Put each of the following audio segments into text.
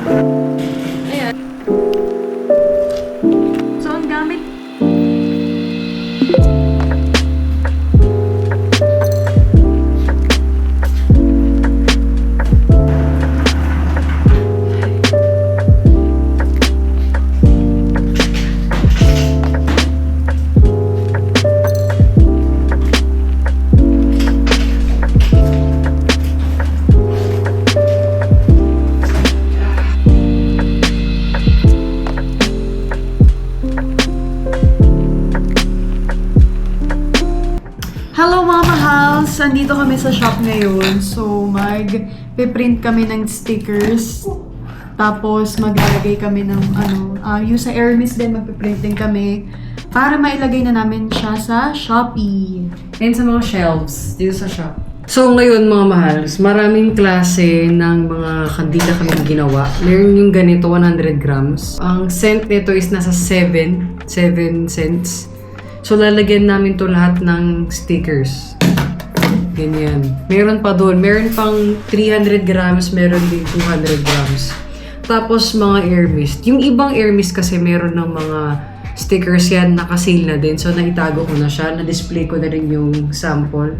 Ayan. So, ang gamit. Hello mga mahals! Andito kami sa shop ngayon. So, mag-print kami ng stickers. Tapos, maglalagay kami ng yung sa Hermes din, mag-print din kami. Para mailagay na namin siya sa Shopee. And sa mga shelves dito sa shop. So ngayon mga mahals, maraming klase ng mga kandila kami ginawa. Meron yung ganito, 100 grams. Ang cent nito is nasa 7 cents. So, lalagyan namin to lahat ng stickers. Ganyan. Meron pa doon. Meron pang 300 grams, meron din 200 grams. Tapos, mga Hermes. Yung ibang Hermes kasi meron ng mga stickers yan, naka-sale na din. So, naitago ko na siya. Na-display ko na rin yung sample.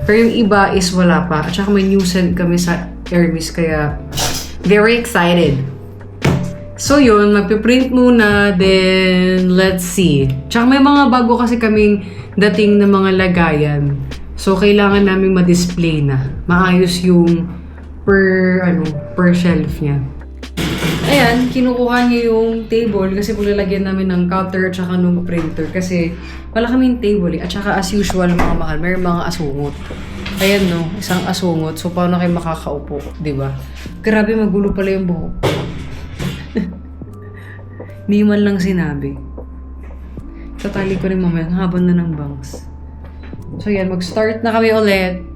Pero yung iba is wala pa. At saka may new scent kami sa Hermes, kaya very excited. So yun, magpiprint muna, then let's see. Tsaka may mga bago kasi kaming dating na mga lagayan. So kailangan namin ma-display na. Maayos yung per shelf niya. Ayan, kinukuha niya yung table kasi paglalagyan namin ng counter at saka ng printer kasi wala kaming table eh. At saka as usual mga mahal, may mga asungot. Ayan no, isang asungot. So paano kayo makakaupo, di ba? Grabe, magulo pala yung buhok. Hindi man lang sinabi. Tatali ko rin mamaya. Ang haba na ng bangs. So yan, mag-start na kami ulit.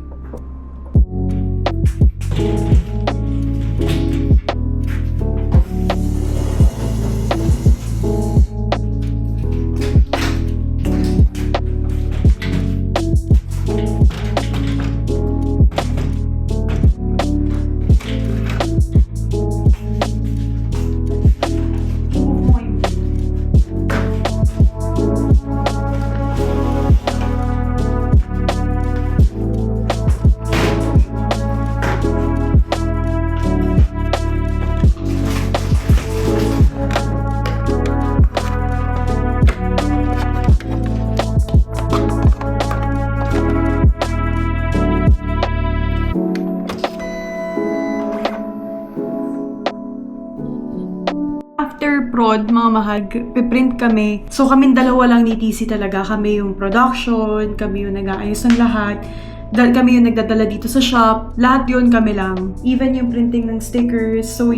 Prod, mga mahal, piprint kami. So, kaming dalawa lang ni TC talaga. Kami yung production, kami yung nag-aayos ng lahat. Kami yung nagdadala dito sa shop. Lahat yun kami lang. Even yung printing ng stickers. So,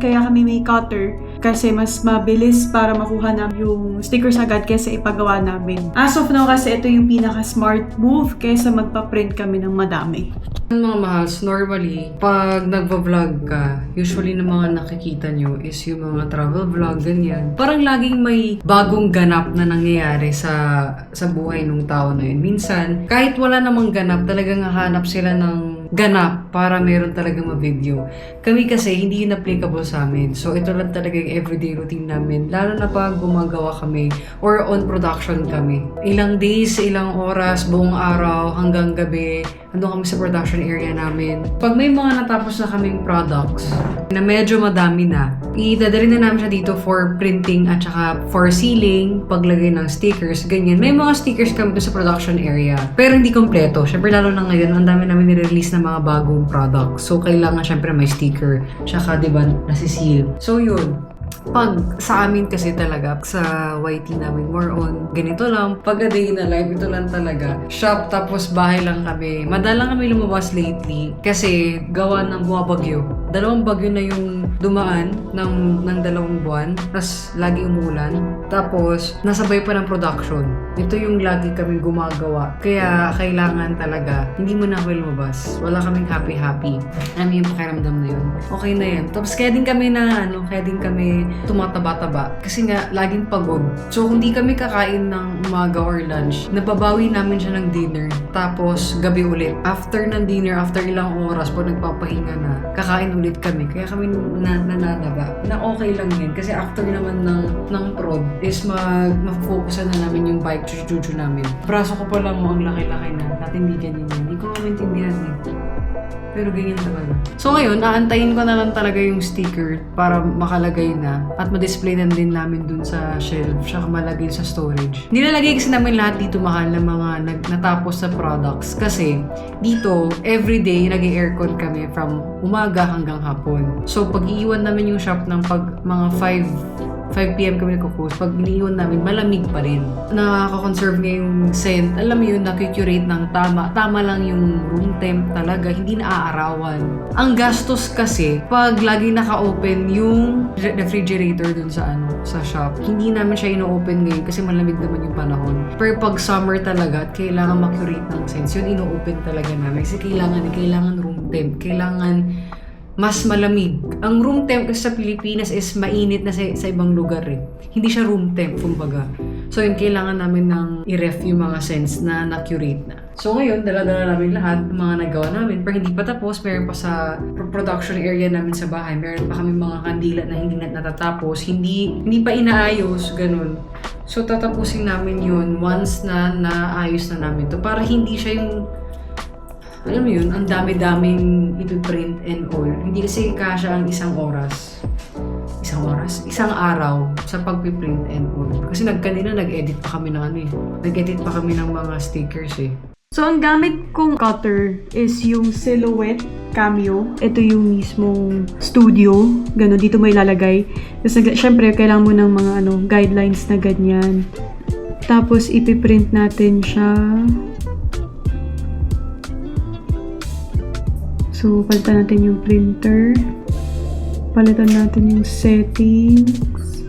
kaya kami may cutter. Kasi mas mabilis para makuha namin yung stickers agad kaysa ipagawa namin. As of now, kasi ito yung pinaka-smart move kaysa magpa-print kami ng madami. Mga mahals, normally, pag nagva-vlog ka, usually na mga nakikita nyo is yung mga travel vlog, ganyan. Parang laging may bagong ganap na nangyayari sa buhay ng tao na yun. Minsan, kahit wala namang ganap, talagang hahanap sila ng ganap para meron talagang ma-video. Kami kasi, hindi yun applicable sa amin. So, ito lang talaga yung everyday routine namin. Lalo na pag gumagawa kami or on production kami. Ilang days, ilang oras, buong araw, hanggang gabi, andun kami sa production area namin. Pag may mga natapos na kaming products na medyo madami na, itadalhin na namin siya dito for printing at saka for sealing, paglagay ng stickers, ganyan. May mga stickers kami sa production area, pero hindi kompleto. Syempre lalo na ngayon, ang dami namin nire-release na mga bagong products. So kailangan syempre may sticker, tsaka diba nasiseal. So yun. Pag sa amin kasi talaga, sa YT namin, more on ganito lang. Pag a day na live, ito lang talaga. Shop, tapos bahay lang kami. Madalang kami lumabas lately kasi gawa ng bumabagyo. 2 bagyo na yung dumaan ng 2 buwan. Tapos lagi umulan. Tapos nasabay pa ng production. Ito yung lagi kami gumagawa. Kaya kailangan talaga, hindi mo na kami lumabas. Wala kaming happy-happy. Alam yung pakiramdam na yun. Okay na yan. Tapos kaya din kami tumataba-taba. Kasi nga, laging pagod. So, kung di kami kakain ng umaga or lunch, nababawi namin siya ng dinner. tapos gabi ulit. After ng dinner, after ilang oras po nagpapahinga na, kakain ulit kami. Kaya kami nananaga na okay lang yun. Kasi after naman ng prod is mag-focusan na namin yung bike chuchu namin. Braso ko pa lang mo ang laki-laki na. Natindigan yun. Hindi ko maintindihan eh. Pero ganyan talaga. So ngayon, aantayin ko na lang talaga yung sticker para makalagay na at ma-display na din namin dun sa shelf tsaka malagay sa storage. Nilalagay kasi namin lahat dito mahal ng mga natapos sa products kasi dito, everyday nag-aircon kami from umaga hanggang hapon. So pag iiwan namin yung shop ng mga 5 p.m. kami nagko-close. Pag iniiwan namin, malamig pa rin. Nakaka-conserve nga yung scent. Alam mo yun, nakikurate ng tama. Tama lang yung room temp talaga. Hindi naaarawan. Ang gastos kasi, pag lagi naka-open yung refrigerator dun sa shop, hindi namin siya ino-open ngayon kasi malamig naman yung panahon. Pero pag summer talaga at kailangan makurate ng scents, yun ino-open talaga namin. Kasi kailangan room temp. Kailangan mas malamig. Ang room temp kasi sa Pilipinas is mainit na sa ibang lugar eh. Hindi siya room temp, kumbaga. So yun, kailangan namin ng i-ref yung mga scents na na-curate na. So ngayon, dala-dala namin lahat ng mga nagawa namin. Pero hindi pa tapos, meron pa sa production area namin sa bahay. Meron pa kami mga kandila na hindi natatapos. Hindi pa inaayos, ganun. So tatapusin namin yun once na naayos na namin to. Para hindi siya yung alam mo yun, ang dami-daming ipiprint and all. Hindi kasi kasya ang isang oras. Isang araw sa pagpiprint and all. Kasi kanina nag-edit pa kami ng Nag-edit pa kami ng mga stickers eh. So, ang gamit kong cutter is yung Silhouette Cameo. Ito yung mismong studio. Ganon, dito mo ilalagay. Kasi syempre, kailangan mo ng mga guidelines na ganyan. Tapos, ipiprint natin siya. So, palitan natin yung printer. Palitan natin yung settings.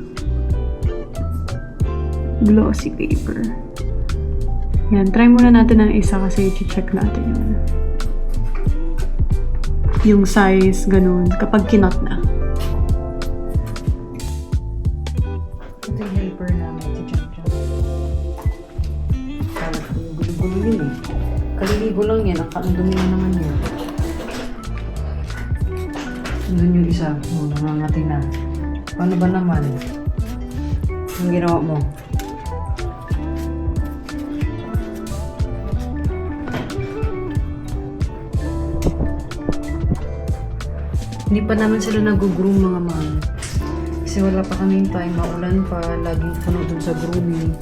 Glossy paper. Yan, try muna natin ang isa kasi i-check natin yung size, ganun, kapag kinot na. Ito yung helper namin, si Jam-Jam. Kala ko yung gulo-gulo yun eh. Kaliligo lang yan, ang dumi na naman yun. Doon yung isa, nangangati na. Paano ba naman? Yung ginawa mo? Hindi pa naman sila nag-groom mga man. Kasi wala pa kaming time, maulan pa, laging puno dun sa grooming.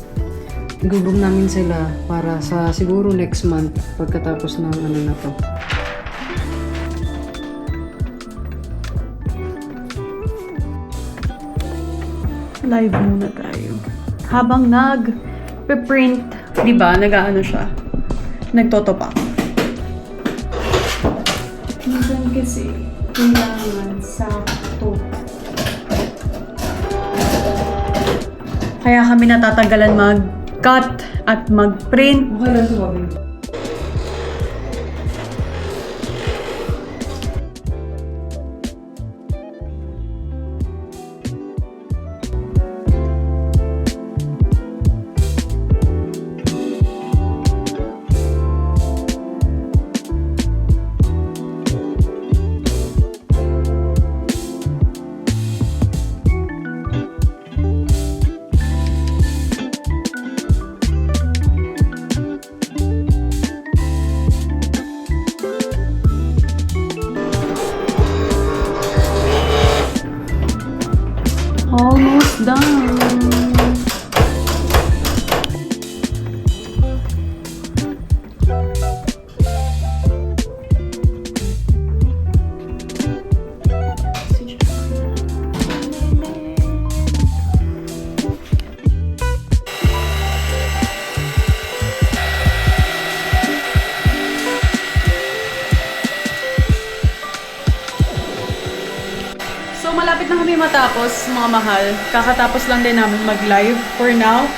Nag-groom namin sila para sa siguro next month pagkatapos ng na to. Live muna tayo. Habang nag-print, di ba, siya. Nagtotopak. Minsan kasi, kailangan sakto. Kaya kami natatagalan mag-cut at mag-print. Okay lang sumabi. Almost done. So, malapit na kami matapos, mga mahal. Kakatapos lang din namin mag-live for now.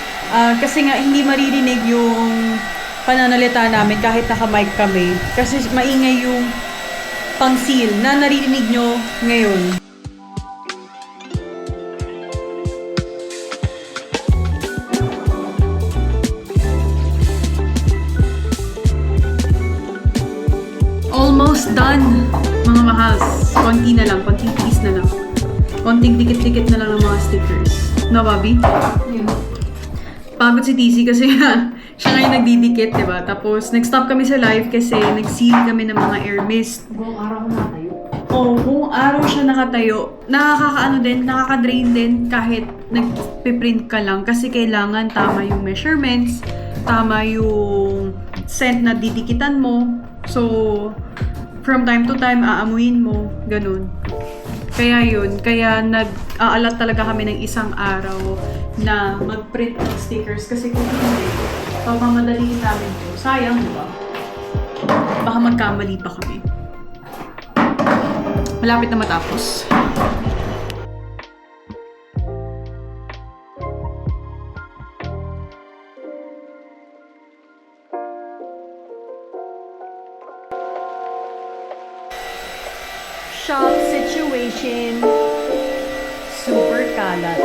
Kasi nga, hindi maririnig yung pananalita namin kahit naka-mic kami. Kasi maingay yung pang-seal na naririnig nyo ngayon. done, mga mahals. Konti na lang, konting piece na lang. Konting dikit-dikit na lang ng mga stickers. No, Bobby? Yeah. Pagod si TC kasi siya ngayon nagdidikit, diba? Tapos, nag-stop kami sa live kasi nag-seal kami ng mga air mist. Buong araw ko natayo. Oo, buong araw siya nakatayo. Nakakaano din, nakaka-drain din kahit nagpiprint ka lang kasi kailangan tama yung measurements, tama yung scent na didikitan mo. So, from time to time, aamuin mo. Ganun. Kaya yun. Kaya nag-aalat talaga kami ng isang araw na mag-print ng stickers kasi kung hindi, pamamadaliin namin yun. Sayang, diba? Baka magkamali pa kami. Malapit na matapos. Shop situation. Super kalat.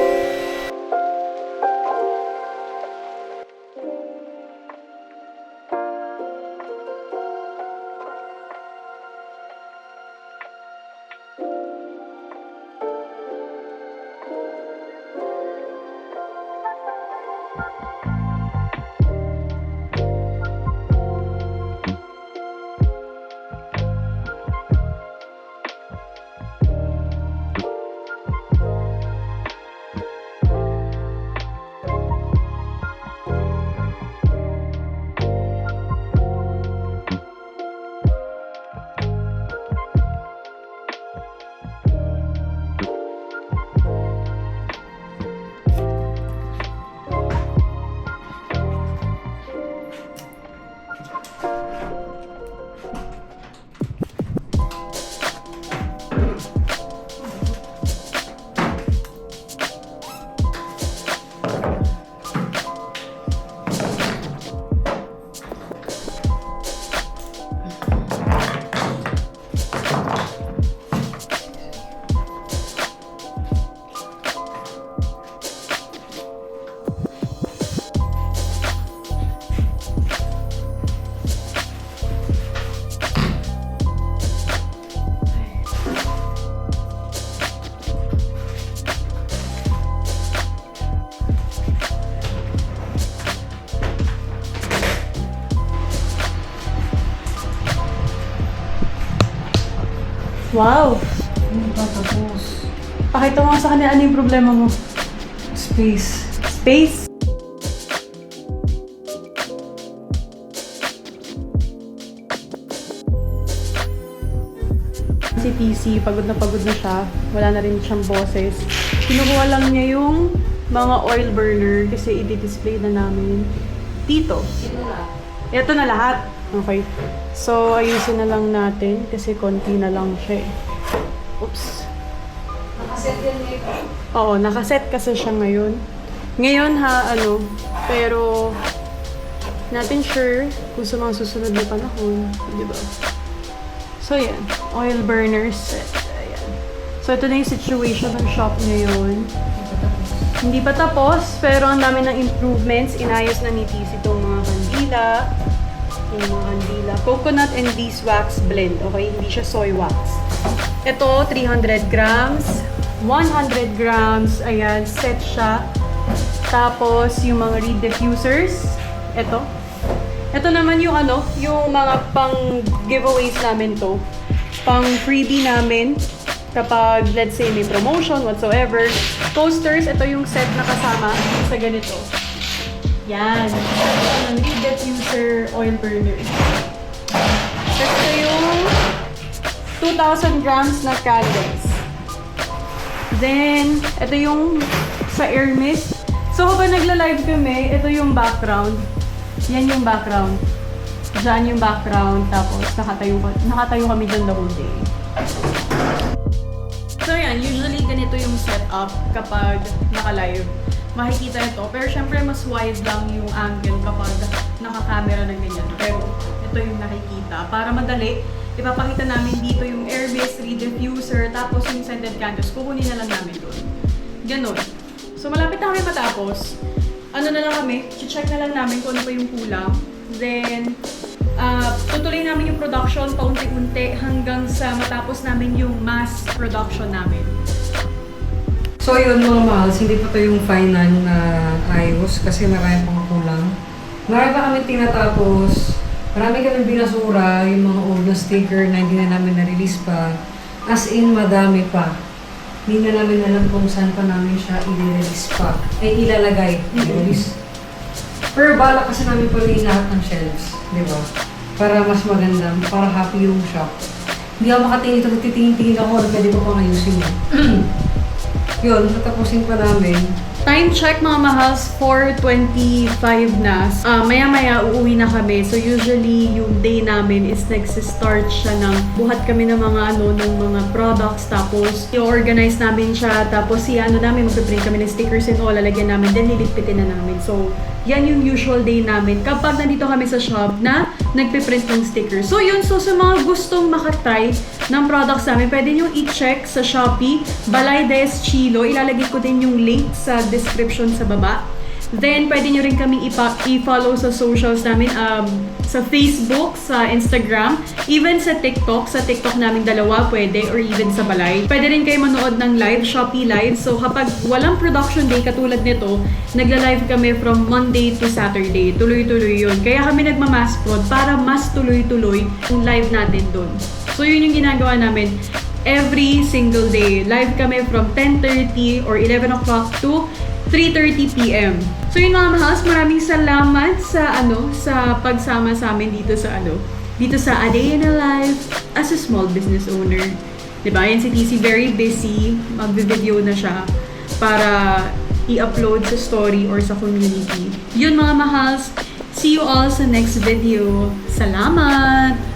Wow! Hindi pa tapos. Pakita mo sa kanila ano yung problema mo. Space. Space? Si TC, pagod na siya. Wala na rin siyang boses. Kinukuha lang niya yung mga oil burner kasi i-display na namin dito. Ito na lahat. Okay. So, ayusin na lang natin kasi konti na lang siya eh. Oops. Nakaset yan ngayon. Oo, nakaset kasi siya ngayon. Ngayon pero natin sure kung sa mga susunod na panahon, di ba? So, yan. Oil burner set. Ayan. So, ito na yung situation ng shop ngayon. Hindi pa tapos, pero ang dami ng improvements. Inayos na ni TC itong mga kandila. Yung mga kandila. Coconut and beeswax blend. Okay? Hindi siya soy wax. Ito, 300 grams. 100 grams. Ayan, set siya. Tapos, yung mga reed diffusers. Ito. Ito naman yung yung mga pang giveaways namin to. Pang freebie namin. Kapag, let's say, may promotion, whatsoever. Coasters, ito yung set na kasama sa ganito. Yan. Ang reed diffuser oil burner. Ito yung 2,000 grams na candles. Then, ito yung sa air mist. So, kapag nagla-live kami, ito yung background. Yan yung background. Diyan yung background. Tapos, nakatayo kami dyan the whole day. So, yan. Usually, ganito yung setup kapag naka-live. Makikita ito. Pero, syempre, mas wide lang yung angle kapag naka-camera na ganyan. Pero, ito yung nakikita. Para madali, ipapakita namin dito yung air mist, reed diffuser, tapos yung scented candles. Kukunin na lang namin doon. Ganon. So, malapit na kami matapos. Ano na lang kami, check na lang namin kung ano pa yung kulang. Then, Tutuloy namin yung production paunti-unti hanggang sa matapos namin yung mass production namin. So yun mga mahals, hindi pa to yung final na ayos kasi marami pang kulang. Marami pa kami tinatapos, marami kami binasura, yung mga old na sticker na hindi na namin na-release pa. As in, madami pa. Hindi na namin alam kung saan pa namin siya i-release pa. Ay, ilalagay. I-release. Pero bala kasi namin paliin lahat ng shelves, di ba? Para mas maganda, para happy yung shop. Hindi ako makatingin ito, titingin-tingin ako, pwede ko pang ayusin yun. Yun, natapusin pa namin. Time check mga mahals, 4:25 na. Maya-maya uuwi na kami. So usually yung day namin is nagsistart siya ng buhat kami ng mga ng mga products, tapos i-organize namin siya, tapos namin magpiprint kami ng stickers and all, lalagyan namin, then lilitpitin na namin. So yan yung usual day namin kapag nandito kami sa shop na nagpiprint ng stickers. So yun, so sa mga gustong makatry ng products namin, pwede nyo i-check sa Shopee, Balay Des Chilo. Ilalagay ko din yung link sa description sa baba. Then, pwede nyo rin kaming i-follow sa socials namin, sa Facebook, sa Instagram, even sa TikTok. Sa TikTok namin dalawa pwede, or even sa Balay. Pwede rin kayo manood ng live, Shopee Live. So, kapag walang production day katulad nito, nagla-live kami from Monday to Saturday. Tuloy-tuloy yun. Kaya kami nagma-mass prod para mas tuloy-tuloy yung live natin dun. So, yun yung ginagawa namin. Every single day, live kami from 10:30 or 11 o'clock to 3:30 p.m. So yun mga mahals, maraming salamat sa pagsama sa amin dito sa A Day in a Life as a small business owner. Diba? Yan si TC, very busy, mag-video na siya para i-upload sa story or sa community. Yun mga mahals, see you all sa next video. Salamat!